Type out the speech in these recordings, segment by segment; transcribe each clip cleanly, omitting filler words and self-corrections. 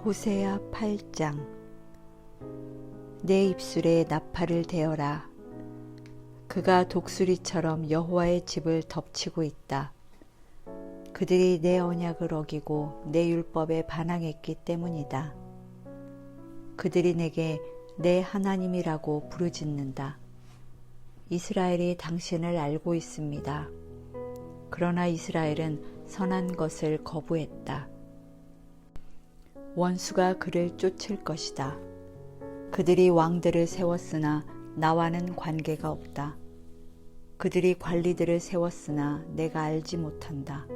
호세아 8장. 내 입술에 나팔을 대어라. 그가 독수리처럼 여호와의 집을 덮치고 있다. 그들이 내 언약을 어기고 내 율법에 반항했기 때문이다. 그들이 내게 내 하나님이라고 부르짖는다. 이스라엘이 당신을 알고 있습니다. 그러나 이스라엘은 선한 것을 거부했다. 원수가 그를 쫓을 것이다. 그들이 왕들을 세웠으나 나와는 관계가 없다. 그들이 관리들을 세웠으나 내가 알지 못한다.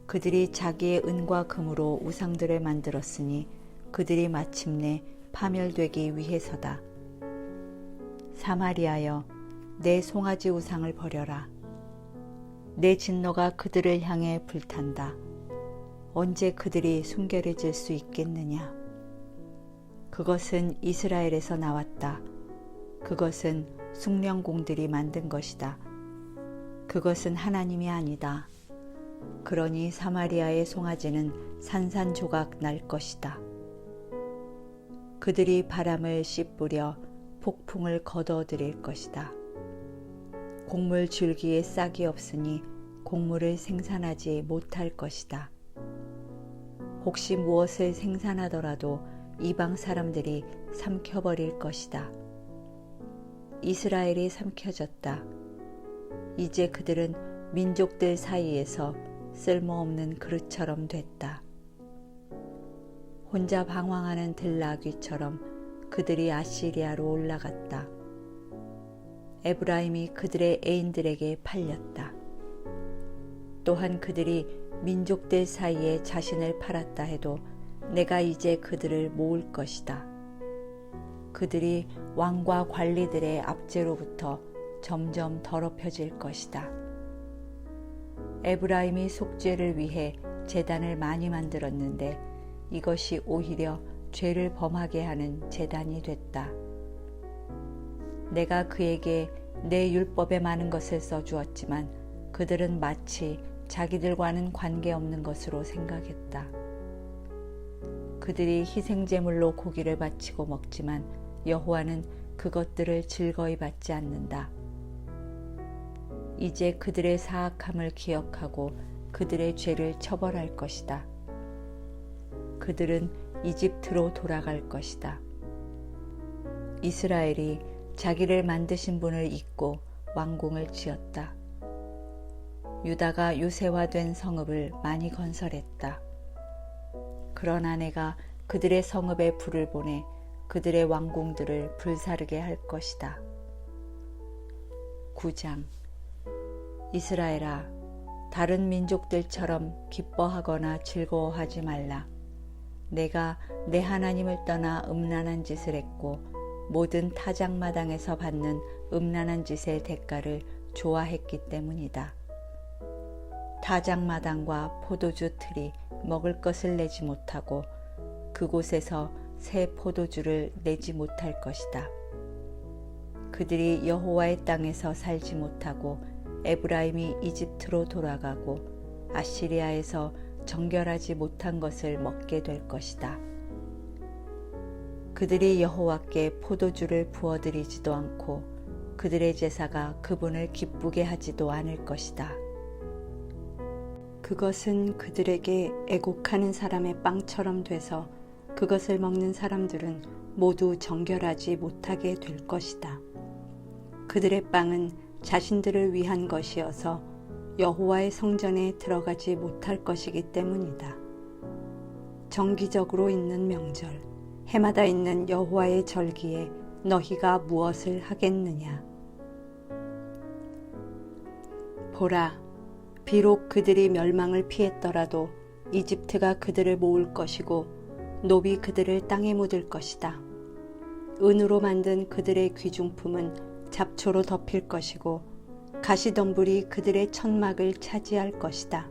그들이 자기의 은과 금으로 우상들을 만들었으니 그들이 마침내 파멸되기 위해서다. 사마리아여, 내 송아지 우상을 버려라. 내 진노가 그들을 향해 불탄다. 언제 그들이 순결해질 수 있겠느냐? 그것은 이스라엘에서 나왔다. 그것은 숭령공들이 만든 것이다. 그것은 하나님이 아니다. 그러니 사마리아의 송아지는 산산조각 날 것이다. 그들이 바람을 씨뿌려 폭풍을 거둬들일 것이다. 곡물 줄기에 싹이 없으니 곡물을 생산하지 못할 것이다. 혹시 무엇을 생산하더라도 이방 사람들이 삼켜버릴 것이다. 이스라엘이 삼켜졌다. 이제 그들은 민족들 사이에서 쓸모없는 그릇처럼 됐다. 혼자 방황하는 들나귀처럼 그들이 아시리아로 올라갔다. 에브라임이 그들의 애인들에게 팔렸다. 또한 그들이 민족들 사이에 자신을 팔았다 해도 내가 이제 그들을 모을 것이다. 그들이 왕과 관리들의 압제로부터 점점 더럽혀질 것이다. 에브라임이 속죄를 위해 제단을 많이 만들었는데 이것이 오히려 죄를 범하게 하는 제단이 됐다. 내가 그에게 내 율법에 많은 것을 써주었지만 그들은 마치 자기들과는 관계없는 것으로 생각했다. 그들이 희생제물로 고기를 바치고 먹지만 여호와는 그것들을 즐거이 받지 않는다. 이제 그들의 사악함을 기억하고 그들의 죄를 처벌할 것이다. 그들은 이집트로 돌아갈 것이다. 이스라엘이 자기를 만드신 분을 잊고 왕궁을 지었다. 유다가 요새화된 성읍을 많이 건설했다. 그러나 내가 그들의 성읍에 불을 보내 그들의 왕궁들을 불사르게 할 것이다. 9장. 이스라엘아, 다른 민족들처럼 기뻐하거나 즐거워하지 말라. 내가 내 하나님을 떠나 음란한 짓을 했고 모든 타작마당에서 받는 음란한 짓의 대가를 좋아했기 때문이다. 타작마당과 포도주 틀이 먹을 것을 내지 못하고 그곳에서 새 포도주를 내지 못할 것이다. 그들이 여호와의 땅에서 살지 못하고 에브라임이 이집트로 돌아가고 아시리아에서 정결하지 못한 것을 먹게 될 것이다. 그들이 여호와께 포도주를 부어드리지도 않고 그들의 제사가 그분을 기쁘게 하지도 않을 것이다. 그것은 그들에게 애곡하는 사람의 빵처럼 돼서 그것을 먹는 사람들은 모두 정결하지 못하게 될 것이다. 그들의 빵은 자신들을 위한 것이어서 여호와의 성전에 들어가지 못할 것이기 때문이다. 정기적으로 있는 명절, 해마다 있는 여호와의 절기에 너희가 무엇을 하겠느냐? 보라, 비록 그들이 멸망을 피했더라도 이집트가 그들을 모을 것이고 노비 그들을 땅에 묻을 것이다. 은으로 만든 그들의 귀중품은 잡초로 덮일 것이고 가시덤불이 그들의 천막을 차지할 것이다.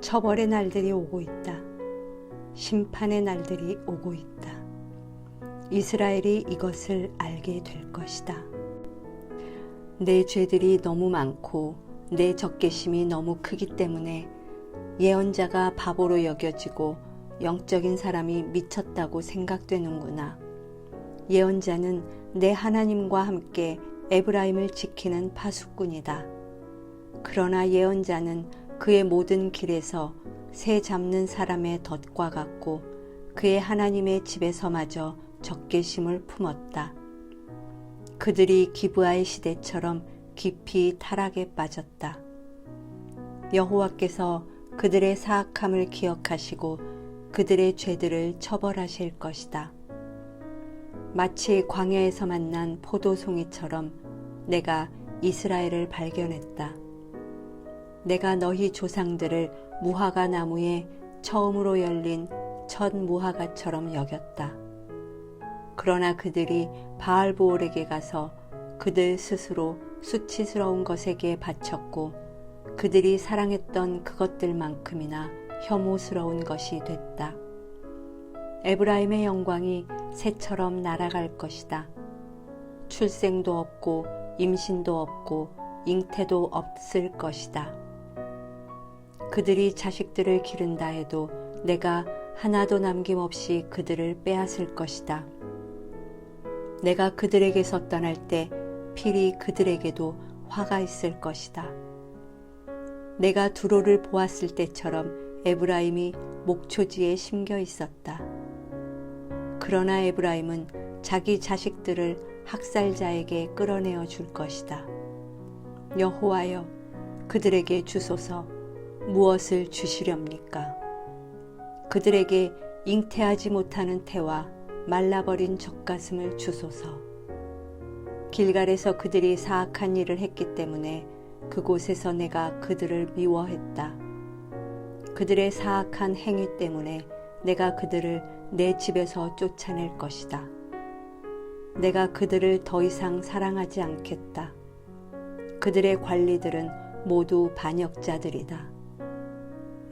처벌의 날들이 오고 있다. 심판의 날들이 오고 있다. 이스라엘이 이것을 알게 될 것이다. 내 죄들이 너무 많고 내 적개심이 너무 크기 때문에 예언자가 바보로 여겨지고 영적인 사람이 미쳤다고 생각되는구나. 예언자는 내 하나님과 함께 에브라임을 지키는 파수꾼이다. 그러나 예언자는 그의 모든 길에서 새 잡는 사람의 덫과 같고 그의 하나님의 집에서마저 적개심을 품었다. 그들이 기브아의 시대처럼 깊이 타락에 빠졌다. 여호와께서 그들의 사악함을 기억하시고 그들의 죄들을 처벌하실 것이다. 마치 광야에서 만난 포도송이처럼 내가 이스라엘을 발견했다. 내가 너희 조상들을 무화과 나무에 처음으로 열린 첫 무화과처럼 여겼다. 그러나 그들이 바알보올에게 가서 그들 스스로 수치스러운 것에게 바쳤고 그들이 사랑했던 그것들만큼이나 혐오스러운 것이 됐다. 에브라임의 영광이 새처럼 날아갈 것이다. 출생도 없고 임신도 없고 잉태도 없을 것이다. 그들이 자식들을 기른다 해도 내가 하나도 남김없이 그들을 빼앗을 것이다. 내가 그들에게서 떠날 때 필히 그들에게도 화가 있을 것이다. 내가 두로를 보았을 때처럼 에브라임이 목초지에 심겨 있었다. 그러나 에브라임은 자기 자식들을 학살자에게 끌어내어 줄 것이다. 여호와여, 그들에게 주소서. 무엇을 주시렵니까? 그들에게 잉태하지 못하는 태와 말라버린 젖가슴을 주소서. 길갈에서 그들이 사악한 일을 했기 때문에 그곳에서 내가 그들을 미워했다. 그들의 사악한 행위 때문에 내가 그들을 내 집에서 쫓아낼 것이다. 내가 그들을 더 이상 사랑하지 않겠다. 그들의 관리들은 모두 반역자들이다.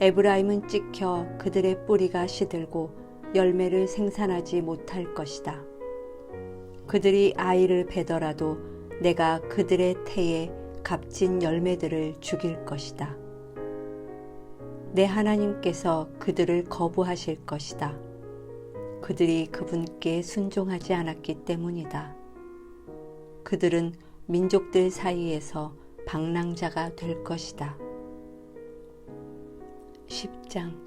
에브라임은 찍혀 그들의 뿌리가 시들고 열매를 생산하지 못할 것이다. 그들이 아이를 베더라도 내가 그들의 태에 값진 열매들을 죽일 것이다. 내 하나님께서 그들을 거부하실 것이다. 그들이 그분께 순종하지 않았기 때문이다. 그들은 민족들 사이에서 방랑자가 될 것이다. 10장.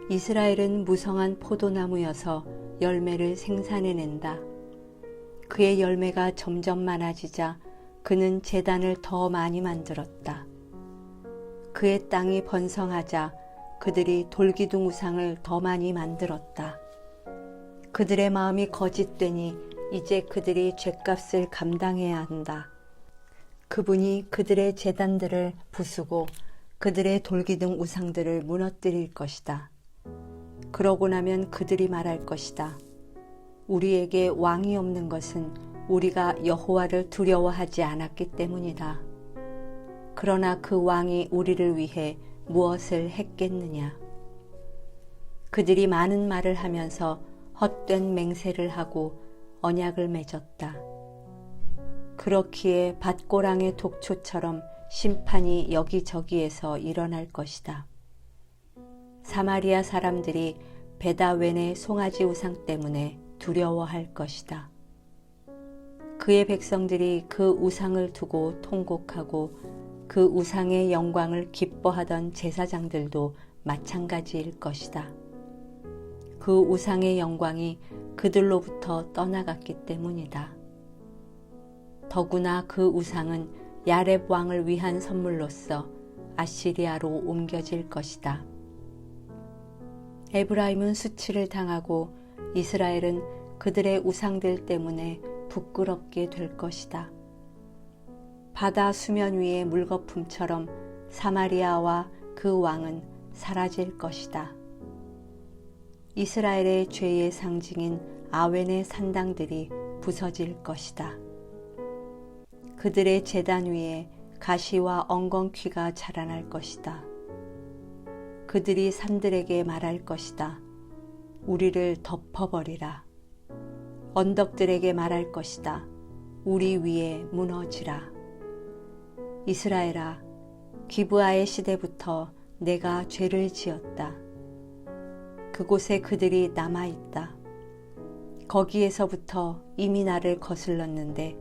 이스라엘은 무성한 포도나무여서 열매를 생산해낸다. 그의 열매가 점점 많아지자 그는 제단을 더 많이 만들었다. 그의 땅이 번성하자 그들이 돌기둥 우상을 더 많이 만들었다. 그들의 마음이 거짓되니 이제 그들이 죗값을 감당해야 한다. 그분이 그들의 제단들을 부수고 그들의 돌기둥 우상들을 무너뜨릴 것이다. 그러고 나면 그들이 말할 것이다. 우리에게 왕이 없는 것은 우리가 여호와를 두려워하지 않았기 때문이다. 그러나 그 왕이 우리를 위해 무엇을 했겠느냐. 그들이 많은 말을 하면서 헛된 맹세를 하고 언약을 맺었다. 그렇기에 밭고랑의 독초처럼 심판이 여기저기에서 일어날 것이다. 사마리아 사람들이 베다웬의 송아지 우상 때문에 두려워할 것이다. 그의 백성들이 그 우상을 두고 통곡하고 그 우상의 영광을 기뻐하던 제사장들도 마찬가지일 것이다. 그 우상의 영광이 그들로부터 떠나갔기 때문이다. 더구나 그 우상은 야렙 왕을 위한 선물로서 아시리아로 옮겨질 것이다. 에브라임은 수치를 당하고 이스라엘은 그들의 우상들 때문에 부끄럽게 될 것이다. 바다 수면 위의 물거품처럼 사마리아와 그 왕은 사라질 것이다. 이스라엘의 죄의 상징인 아웬의 산당들이 부서질 것이다. 그들의 제단 위에 가시와 엉겅퀴가 자라날 것이다. 그들이 산들에게 말할 것이다. 우리를 덮어버리라. 언덕들에게 말할 것이다. 우리 위에 무너지라. 이스라엘아, 기브아의 시대부터 내가 죄를 지었다. 그곳에 그들이 남아있다. 거기에서부터 이미 나를 거슬렀는데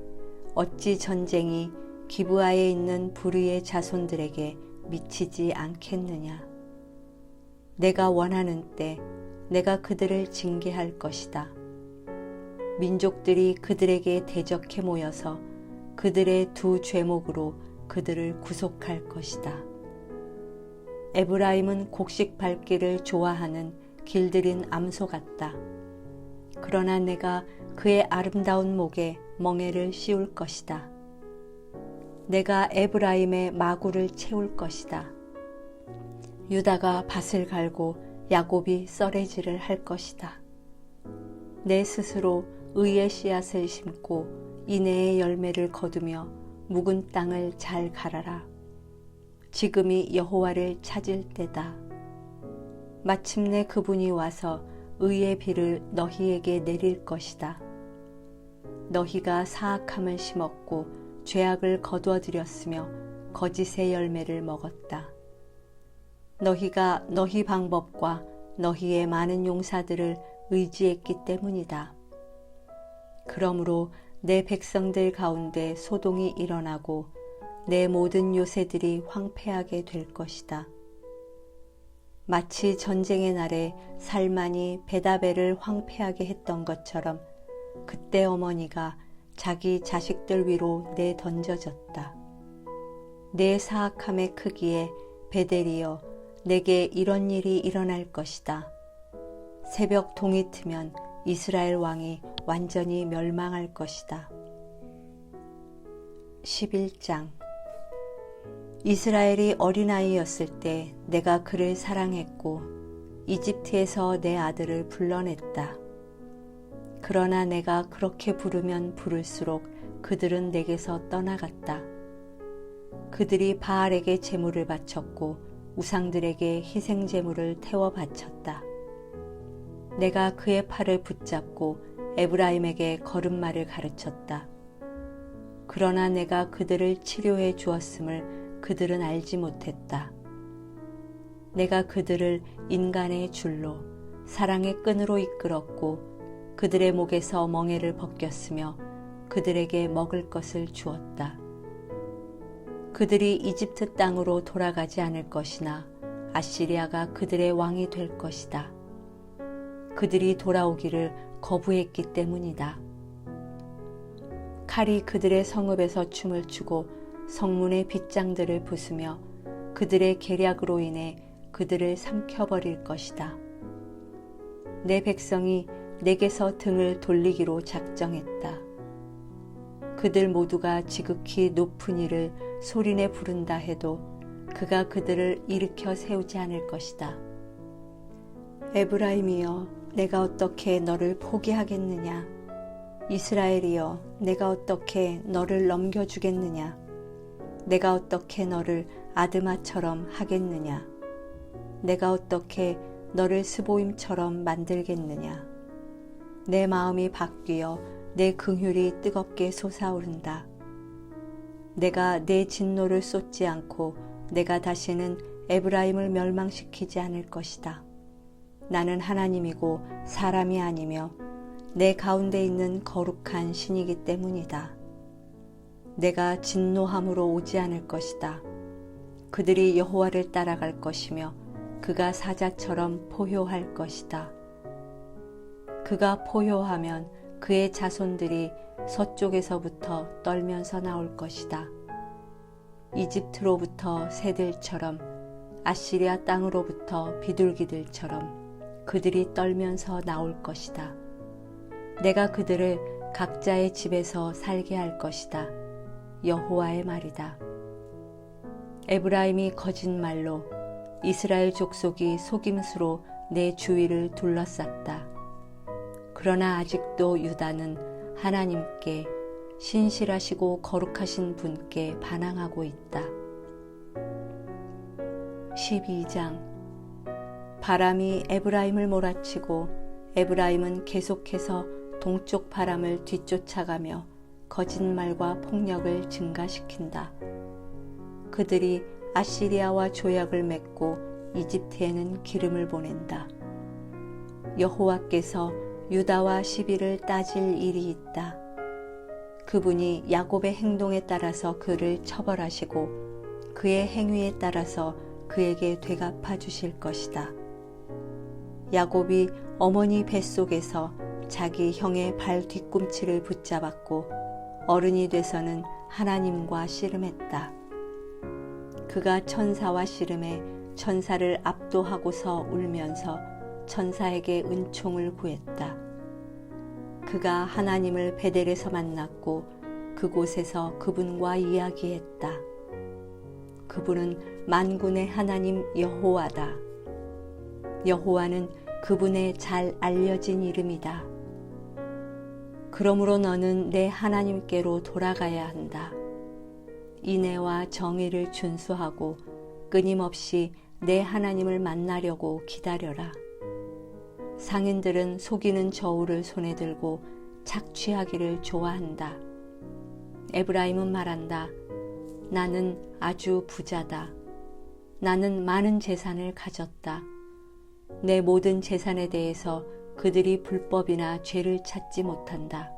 어찌 전쟁이 기브아에 있는 부르의 자손들에게 미치지 않겠느냐. 내가 원하는 때 내가 그들을 징계할 것이다. 민족들이 그들에게 대적해 모여서 그들의 두 죄목으로 그들을 구속할 것이다. 에브라임은 곡식 밟기를 좋아하는 길들인 암소 같다. 그러나 내가 그의 아름다운 목에 멍에를 씌울 것이다. 내가 에브라임의 마구를 채울 것이다. 유다가 밭을 갈고 야곱이 썰매질을 할 것이다. 내 스스로 의의 씨앗을 심고 인애의 열매를 거두며 묵은 땅을 잘 갈아라. 지금이 여호와를 찾을 때다. 마침내 그분이 와서 의의 비를 너희에게 내릴 것이다. 너희가 사악함을 심었고 죄악을 거두어들였으며 거짓의 열매를 먹었다. 너희가 너희 방법과 너희의 많은 용사들을 의지했기 때문이다. 그러므로 내 백성들 가운데 소동이 일어나고 내 모든 요새들이 황폐하게 될 것이다. 마치 전쟁의 날에 살만이 베다벨을 황폐하게 했던 것처럼 그때 어머니가 자기 자식들 위로 내던져졌다. 내 사악함의 크기에 베델이여 내게 이런 일이 일어날 것이다. 새벽 동이 트면 이스라엘 왕이 완전히 멸망할 것이다. 11장 이스라엘이 어린아이였을 때 내가 그를 사랑했고 이집트에서 내 아들을 불러냈다. 그러나 내가 그렇게 부르면 부를수록 그들은 내게서 떠나갔다. 그들이 바알에게 제물을 바쳤고 우상들에게 희생 제물을 태워 바쳤다. 내가 그의 팔을 붙잡고 에브라임에게 걸음마를 가르쳤다. 그러나 내가 그들을 치료해 주었음을 그들은 알지 못했다. 내가 그들을 인간의 줄로 사랑의 끈으로 이끌었고 그들의 목에서 멍에를 벗겼으며 그들에게 먹을 것을 주었다. 그들이 이집트 땅으로 돌아가지 않을 것이나 아시리아가 그들의 왕이 될 것이다. 그들이 돌아오기를 거부했기 때문이다. 칼이 그들의 성읍에서 춤을 추고 성문의 빗장들을 부수며 그들의 계략으로 인해 그들을 삼켜버릴 것이다. 내 백성이 내게서 등을 돌리기로 작정했다. 그들 모두가 지극히 높은 이를 소리내 부른다 해도 그가 그들을 일으켜 세우지 않을 것이다. 에브라임이여 내가 어떻게 너를 포기하겠느냐. 이스라엘이여 내가 어떻게 너를 넘겨주겠느냐. 내가 어떻게 너를 아드마처럼 하겠느냐. 내가 어떻게 너를 스보임처럼 만들겠느냐. 내 마음이 바뀌어 내 긍휼이 뜨겁게 솟아오른다. 내가 내 진노를 쏟지 않고 내가 다시는 에브라임을 멸망시키지 않을 것이다. 나는 하나님이고 사람이 아니며 내 가운데 있는 거룩한 신이기 때문이다. 내가 진노함으로 오지 않을 것이다. 그들이 여호와를 따라갈 것이며 그가 사자처럼 포효할 것이다. 그가 포효하면 그의 자손들이 서쪽에서부터 떨면서 나올 것이다. 이집트로부터 새들처럼 아시리아 땅으로부터 비둘기들처럼 그들이 떨면서 나올 것이다. 내가 그들을 각자의 집에서 살게 할 것이다. 여호와의 말이다. 에브라임이 거짓말로 이스라엘 족속이 속임수로 내 주위를 둘러쌌다. 그러나 아직도 유다는 하나님께 신실하시고 거룩하신 분께 반항하고 있다. 12장 바람이 에브라임을 몰아치고 에브라임은 계속해서 동쪽 바람을 뒤쫓아가며 거짓말과 폭력을 증가시킨다. 그들이 아시리아와 조약을 맺고 이집트에는 기름을 보낸다. 여호와께서 유다와 시비를 따질 일이 있다. 그분이 야곱의 행동에 따라서 그를 처벌하시고 그의 행위에 따라서 그에게 되갚아 주실 것이다. 야곱이 어머니 뱃속에서 자기 형의 발 뒤꿈치를 붙잡았고 어른이 돼서는 하나님과 씨름했다. 그가 천사와 씨름해 천사를 압도하고서 울면서 천사에게 은총을 구했다. 그가 하나님을 베델에서 만났고 그곳에서 그분과 이야기했다. 그분은 만군의 하나님 여호와다. 여호와는 그분의 잘 알려진 이름이다. 그러므로 너는 내 하나님께로 돌아가야 한다. 인애와 정의를 준수하고 끊임없이 내 하나님을 만나려고 기다려라. 상인들은 속이는 저울을 손에 들고 착취하기를 좋아한다. 에브라임은 말한다. 나는 아주 부자다. 나는 많은 재산을 가졌다. 내 모든 재산에 대해서 그들이 불법이나 죄를 찾지 못한다.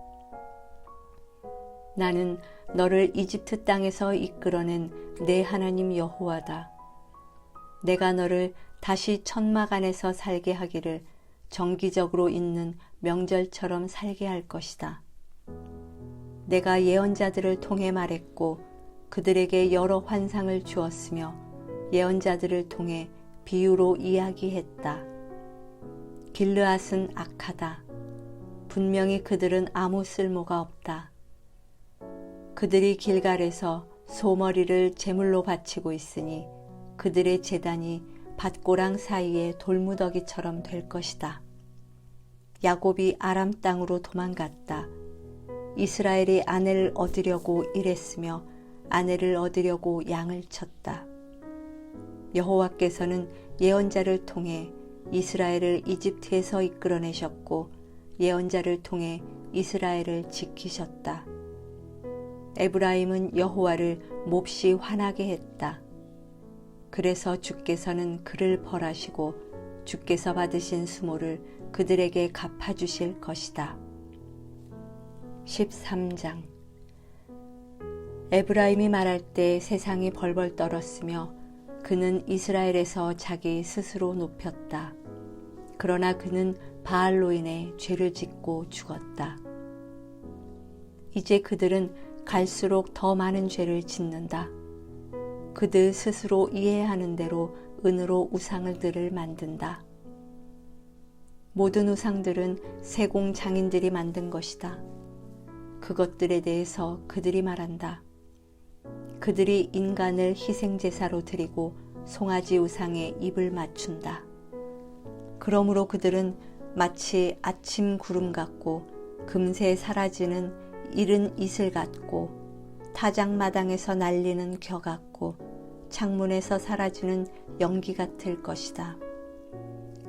나는 너를 이집트 땅에서 이끌어낸 내 하나님 여호와다. 내가 너를 다시 천막 안에서 살게 하기를 정기적으로 있는 명절처럼 살게 할 것이다. 내가 예언자들을 통해 말했고 그들에게 여러 환상을 주었으며 예언자들을 통해 비유로 이야기했다. 길르앗은 악하다. 분명히 그들은 아무 쓸모가 없다. 그들이 길갈에서 소머리를 제물로 바치고 있으니 그들의 제단이 밭고랑 사이의 돌무더기처럼 될 것이다. 야곱이 아람 땅으로 도망갔다. 이스라엘이 아내를 얻으려고 일했으며 아내를 얻으려고 양을 쳤다. 여호와께서는 예언자를 통해 이스라엘을 이집트에서 이끌어내셨고 예언자를 통해 이스라엘을 지키셨다. 에브라임은 여호와를 몹시 화나게 했다. 그래서 주께서는 그를 벌하시고 주께서 받으신 수모를 그들에게 갚아주실 것이다. 13장. 에브라임이 말할 때 세상이 벌벌 떨었으며 그는 이스라엘에서 자기 스스로 높였다. 그러나 그는 바알로 인해 죄를 짓고 죽었다. 이제 그들은 갈수록 더 많은 죄를 짓는다. 그들 스스로 이해하는 대로 은으로 우상들을 만든다. 모든 우상들은 세공 장인들이 만든 것이다. 그것들에 대해서 그들이 말한다. 그들이 인간을 희생제사로 드리고 송아지 우상에 입을 맞춘다. 그러므로 그들은 마치 아침 구름 같고 금세 사라지는 이른 이슬 같고 타작마당에서 날리는 겨 같고 창문에서 사라지는 연기 같을 것이다.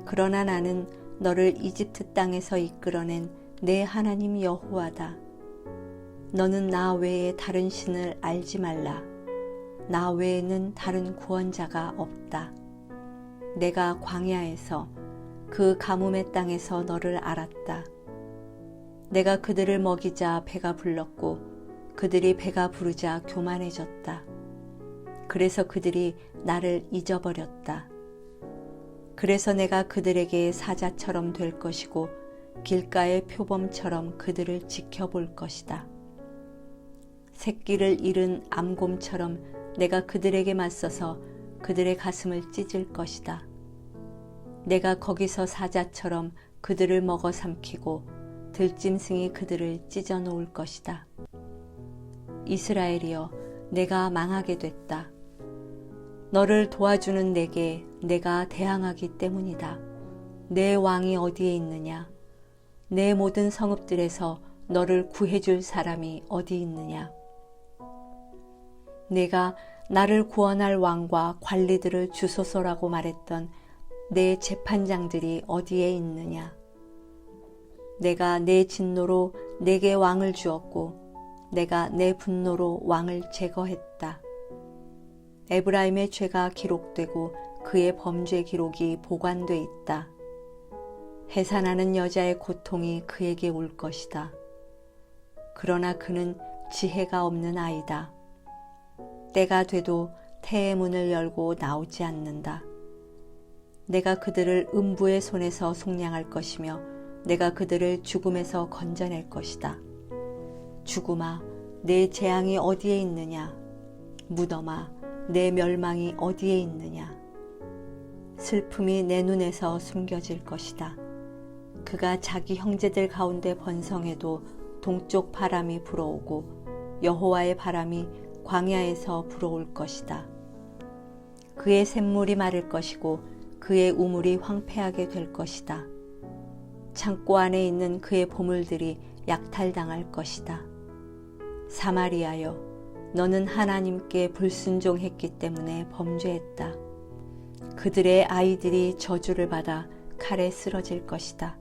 그러나 나는 너를 이집트 땅에서 이끌어낸 내 하나님 여호와다. 너는 나 외에 다른 신을 알지 말라. 나 외에는 다른 구원자가 없다. 내가 광야에서 그 가뭄의 땅에서 너를 알았다. 내가 그들을 먹이자 배가 불렀고 그들이 배가 부르자 교만해졌다. 그래서 그들이 나를 잊어버렸다. 그래서 내가 그들에게 사자처럼 될 것이고 길가의 표범처럼 그들을 지켜볼 것이다. 새끼를 잃은 암곰처럼 내가 그들에게 맞서서 그들의 가슴을 찢을 것이다. 내가 거기서 사자처럼 그들을 먹어 삼키고 들짐승이 그들을 찢어 놓을 것이다. 이스라엘이여, 내가 망하게 됐다. 너를 도와주는 내게 내가 대항하기 때문이다. 내 왕이 어디에 있느냐? 내 모든 성읍들에서 너를 구해줄 사람이 어디 있느냐? 내가 나를 구원할 왕과 관리들을 주소서라고 말했던 내 재판장들이 어디에 있느냐? 내가 내 진노로 내게 왕을 주었고 내가 내 분노로 왕을 제거했다. 에브라임의 죄가 기록되고 그의 범죄 기록이 보관돼 있다. 해산하는 여자의 고통이 그에게 올 것이다. 그러나 그는 지혜가 없는 아이다. 때가 돼도 태의 문을 열고 나오지 않는다. 내가 그들을 음부의 손에서 속량할 것이며 내가 그들을 죽음에서 건져낼 것이다. 죽음아, 내 재앙이 어디에 있느냐? 무덤아, 내 멸망이 어디에 있느냐? 슬픔이 내 눈에서 숨겨질 것이다. 그가 자기 형제들 가운데 번성해도 동쪽 바람이 불어오고 여호와의 바람이 광야에서 불어올 것이다. 그의 샘물이 마를 것이고 그의 우물이 황폐하게 될 것이다. 창고 안에 있는 그의 보물들이 약탈당할 것이다. 사마리아여, 너는 하나님께 불순종했기 때문에 범죄했다. 그들의 아이들이 저주를 받아 칼에 쓰러질 것이다.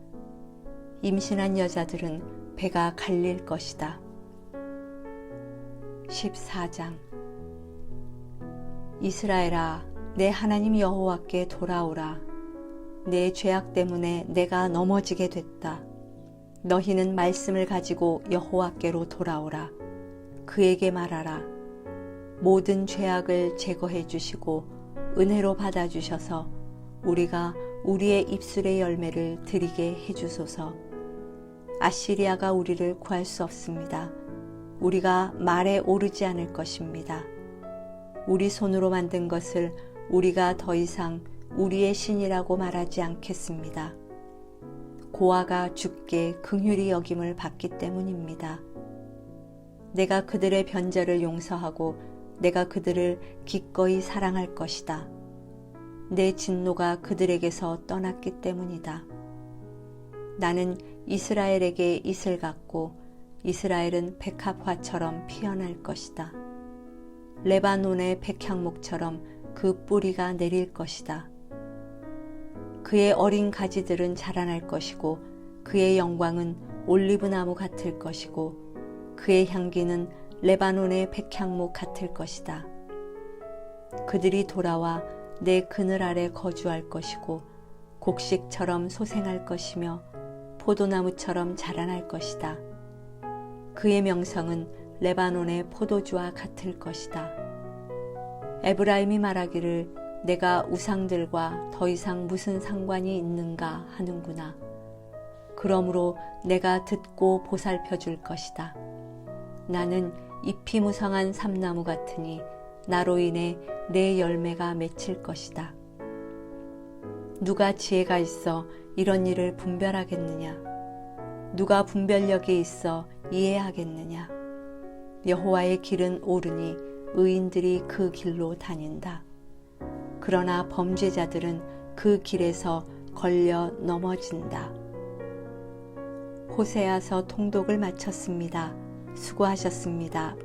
임신한 여자들은 배가 갈릴 것이다. 14장. 이스라엘아, 내 하나님 여호와께 돌아오라. 내 죄악 때문에 내가 넘어지게 됐다. 너희는 말씀을 가지고 여호와께로 돌아오라. 그에게 말하라. 모든 죄악을 제거해 주시고 은혜로 받아주셔서 우리가 우리의 입술의 열매를 드리게 해주소서. 아시리아가 우리를 구할 수 없습니다. 우리가 말에 오르지 않을 것입니다. 우리 손으로 만든 것을 우리가 더 이상 우리의 신이라고 말하지 않겠습니다. 고아가 죽게 긍휼히 여김을 받기 때문입니다. 내가 그들의 변절을 용서하고 내가 그들을 기꺼이 사랑할 것이다. 내 진노가 그들에게서 떠났기 때문이다. 나는 이스라엘에게 이슬 같고 이스라엘은 백합화처럼 피어날 것이다. 레바논의 백향목처럼 그 뿌리가 내릴 것이다. 그의 어린 가지들은 자라날 것이고 그의 영광은 올리브나무 같을 것이고 그의 향기는 레바논의 백향목 같을 것이다. 그들이 돌아와 내 그늘 아래 거주할 것이고 곡식처럼 소생할 것이며 포도나무처럼 자라날 것이다. 그의 명성은 레바논의 포도주와 같을 것이다. 에브라임이 말하기를 내가 우상들과 더 이상 무슨 상관이 있는가 하는구나. 그러므로 내가 듣고 보살펴 줄 것이다. 나는 잎이 무성한 삼나무 같으니 나로 인해 내 열매가 맺힐 것이다. 누가 지혜가 있어 이런 일을 분별하겠느냐? 누가 분별력이 있어 이해하겠느냐? 여호와의 길은 옳으니 의인들이 그 길로 다닌다. 그러나 범죄자들은 그 길에서 걸려 넘어진다. 호세아서 통독을 마쳤습니다. 수고하셨습니다.